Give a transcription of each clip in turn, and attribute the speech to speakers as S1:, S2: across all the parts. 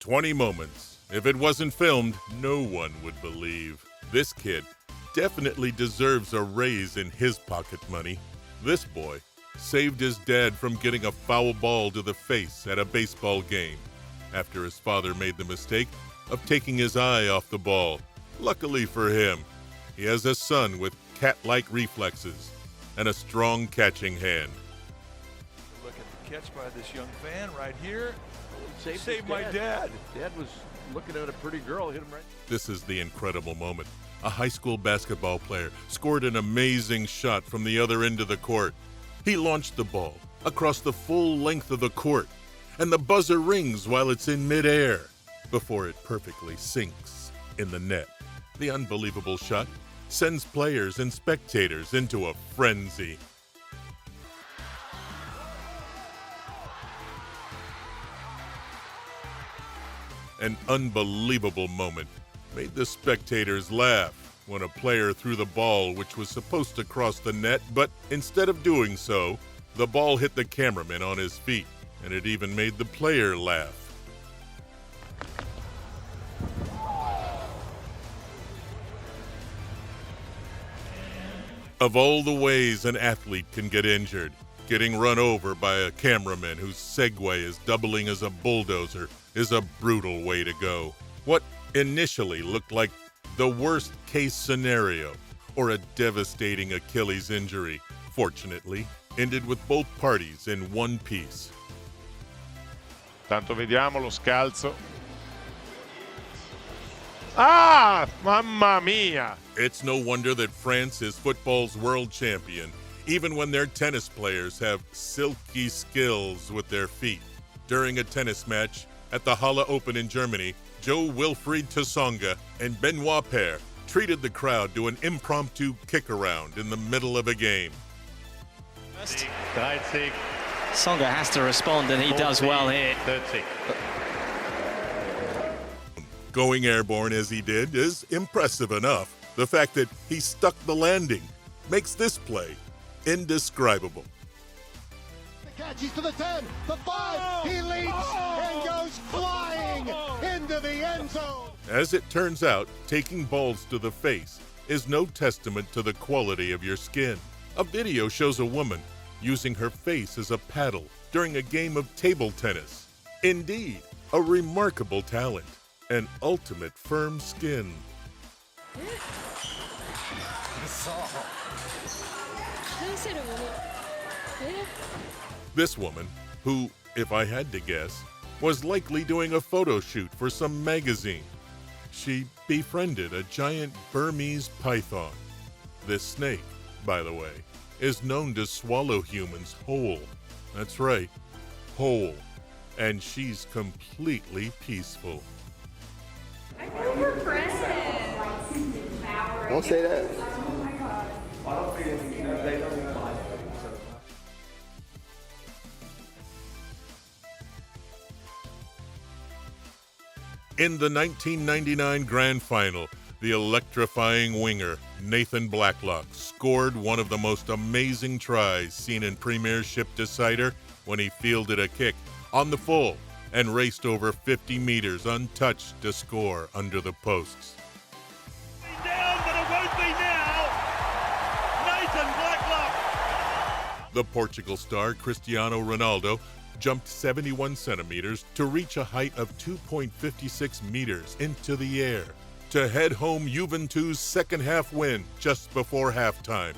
S1: 20 moments. If it wasn't filmed, no one would believe. This kid definitely deserves a raise in his pocket money. This boy saved his dad from getting a foul ball to the face at a baseball game after his father made the mistake of taking his eye off the ball. Luckily for him, he has a son with cat-like reflexes and a strong catching hand.
S2: Look at the catch by this young fan right here.
S3: Saved my dad. Dad was looking at a pretty girl, hit him right.
S1: This is the incredible moment. A high school basketball player scored an amazing shot from the other end of the court. He launched the ball across the full length of the court, and the buzzer rings while it's in midair before it perfectly sinks in the net. The unbelievable shot sends players and spectators into a frenzy. An unbelievable moment made the spectators laugh when a player threw the ball which was supposed to cross the net, but instead of doing so, the ball hit the cameraman on his feet, and it even made the player laugh. Of all the ways an athlete can get injured, getting run over by a cameraman whose Segway is doubling as a bulldozer is a brutal way to go. What initially looked like the worst case scenario or a devastating Achilles injury, fortunately, ended with both parties in one piece.
S4: Tanto vediamo lo scalzo. Ah, mamma mia!
S1: It's no wonder that France is football's world champion, even when their tennis players have silky skills with their feet. During a tennis match at the Halle Open in Germany, Joe Wilfried Tsonga and Benoit Paire treated the crowd to an impromptu kick-around in the middle of a game.
S5: Tsonga has to respond, and he does well here.
S1: Going airborne as he did is impressive enough. The fact that he stuck the landing makes this play indescribable.
S6: The catch, he's to the 10, the 5, he leaps and goes flying into the end zone.
S1: As it turns out, taking balls to the face is no testament to the quality of your skin. A video shows a woman using her face as a paddle during a game of table tennis. Indeed, a remarkable talent. An ultimate firm skin. This woman, who, if I had to guess, was likely doing a photo shoot for some magazine. She befriended a giant Burmese python. This snake, by the way, is known to swallow humans whole. That's right, whole. And she's completely peaceful.
S7: We're friends.
S6: Don't say that.
S1: In the 1999 Grand Final, the electrifying winger Nathan Blacklock scored one of the most amazing tries seen in Premiership Decider when he fielded a kick on the full and raced over 50 meters untouched to score under the posts.
S2: Down, but it won't be now. Nathan Blacklock.
S1: The Portugal star Cristiano Ronaldo jumped 71 centimeters to reach a height of 2.56 meters into the air to head home Juventus' second-half win just before halftime.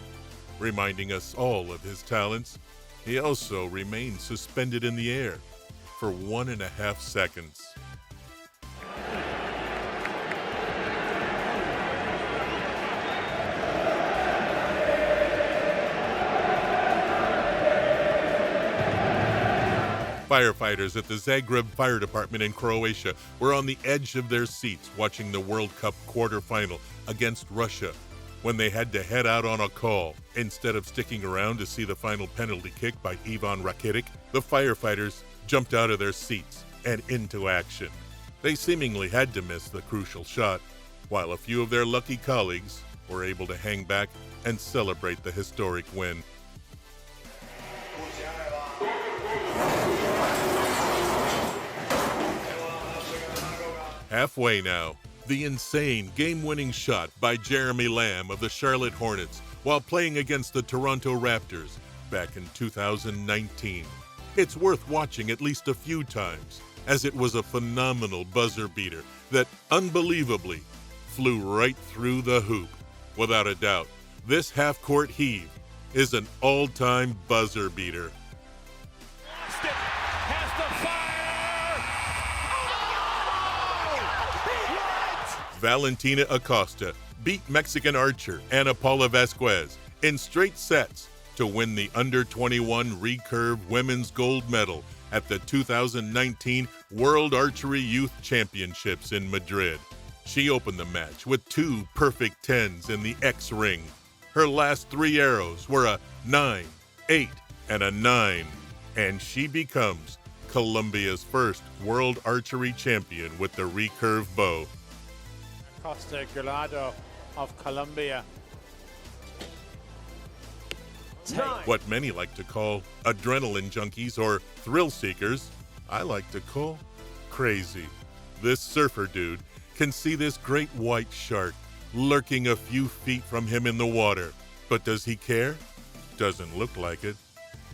S1: Reminding us all of his talents, he also remained suspended in the air for 1.5 seconds. Firefighters at the Zagreb Fire Department in Croatia were on the edge of their seats watching the World Cup quarterfinal against Russia when they had to head out on a call. Instead of sticking around to see the final penalty kick by Ivan Rakitic, the firefighters jumped out of their seats and into action. They seemingly had to miss the crucial shot, while a few of their lucky colleagues were able to hang back and celebrate the historic win. Halfway now, the insane game-winning shot by Jeremy Lamb of the Charlotte Hornets while playing against the Toronto Raptors back in 2019. It's worth watching at least a few times, as it was a phenomenal buzzer beater that, unbelievably, flew right through the hoop. Without a doubt, this half-court heave is an all-time buzzer beater. Valentina Acosta beat Mexican archer Ana Paula Vasquez in straight sets to win the under-21 recurve women's gold medal at the 2019 World Archery Youth Championships in Madrid. She opened the match with 2 perfect 10s in the X ring. Her last 3 arrows were a 9, 8, and a 9, and she becomes Colombia's first World Archery Champion with the recurve bow.
S8: Costa Gallardo of Colombia.
S1: What many like to call adrenaline junkies or thrill seekers, I like to call crazy. This surfer dude can see this great white shark lurking a few feet from him in the water. But does he care? Doesn't look like it.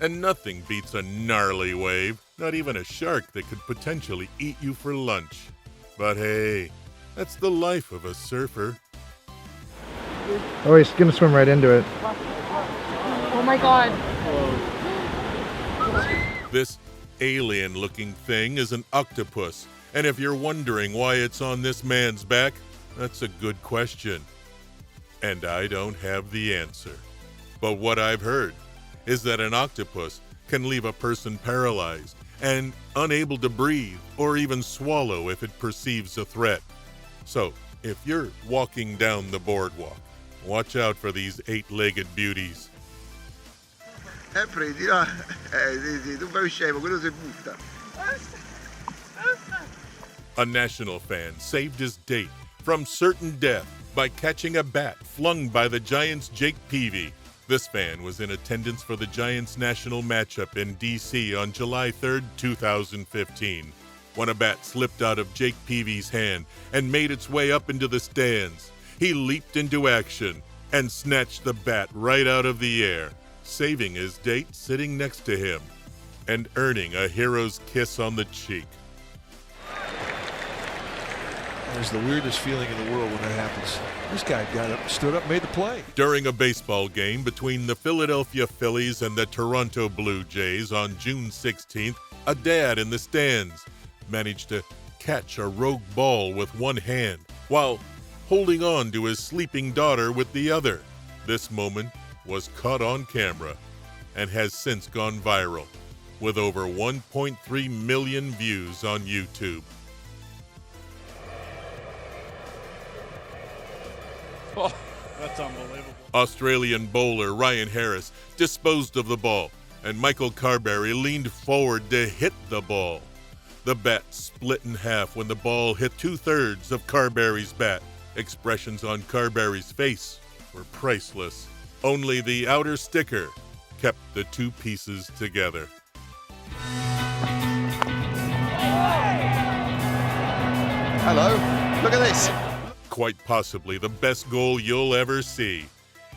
S1: And nothing beats a gnarly wave, not even a shark that could potentially eat you for lunch. But hey, that's the life of a surfer.
S9: Oh, he's gonna swim right into it.
S7: Oh my god.
S1: This alien-looking thing is an octopus, and if you're wondering why it's on this man's back, that's a good question. And I don't have the answer. But what I've heard is that an octopus can leave a person paralyzed and unable to breathe or even swallow if it perceives a threat. So, if you're walking down the boardwalk, watch out for these 8-legged beauties.
S10: Prendi, no? Sì, tu fai scemo, quello si butta.
S1: A national fan saved his date from certain death by catching a bat flung by the Giants' Jake Peavy. This fan was in attendance for the Giants' national matchup in D.C. on July 3, 2015, when a bat slipped out of Jake Peavy's hand and made its way up into the stands. He leaped into action and snatched the bat right out of the air, saving his date sitting next to him and earning a hero's kiss on the cheek.
S2: There's the weirdest feeling in the world when that happens. This guy got up, stood up, made the play.
S1: During a baseball game between the Philadelphia Phillies and the Toronto Blue Jays on June 16th, a dad in the stands managed to catch a rogue ball with one hand while holding on to his sleeping daughter with the other. This moment was caught on camera and has since gone viral, with over 1.3 million views on YouTube.
S8: Oh, that's unbelievable.
S1: Australian bowler Ryan Harris disposed of the ball, and Michael Carberry leaned forward to hit the ball. The bat split in half when the ball hit 2/3 of Carberry's bat. Expressions on Carberry's face were priceless. Only the outer sticker kept the two pieces together.
S10: Hello, look at this.
S1: Quite possibly the best goal you'll ever see.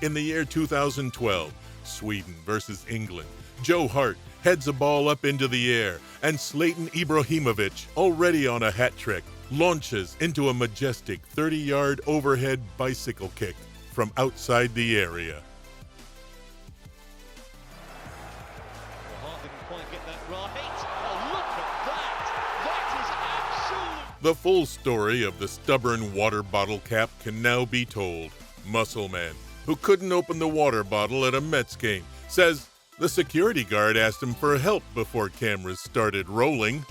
S1: In the year 2012, Sweden versus England, Joe Hart heads a ball up into the air, and Zlatan Ibrahimovic, already on a hat trick, launches into a majestic 30-yard overhead bicycle kick from outside the area. The full story of the stubborn water bottle cap can now be told. Muscle Man, who couldn't open the water bottle at a Mets game, says the security guard asked him for help before cameras started rolling.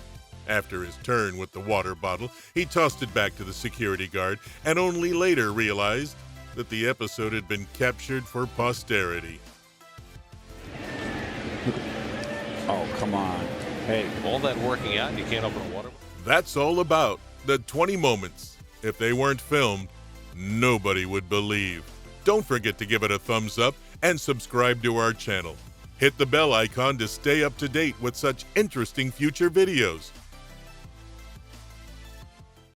S1: After his turn with the water bottle, he tossed it back to the security guard and only later realized that the episode had been captured for posterity.
S11: Oh, come on. Hey, all that working out and you can't open a water bottle?
S1: That's all about the 20 moments. If they weren't filmed, nobody would believe. Don't forget to give it a thumbs up and subscribe to our channel. Hit the bell icon to stay up to date with such interesting future videos.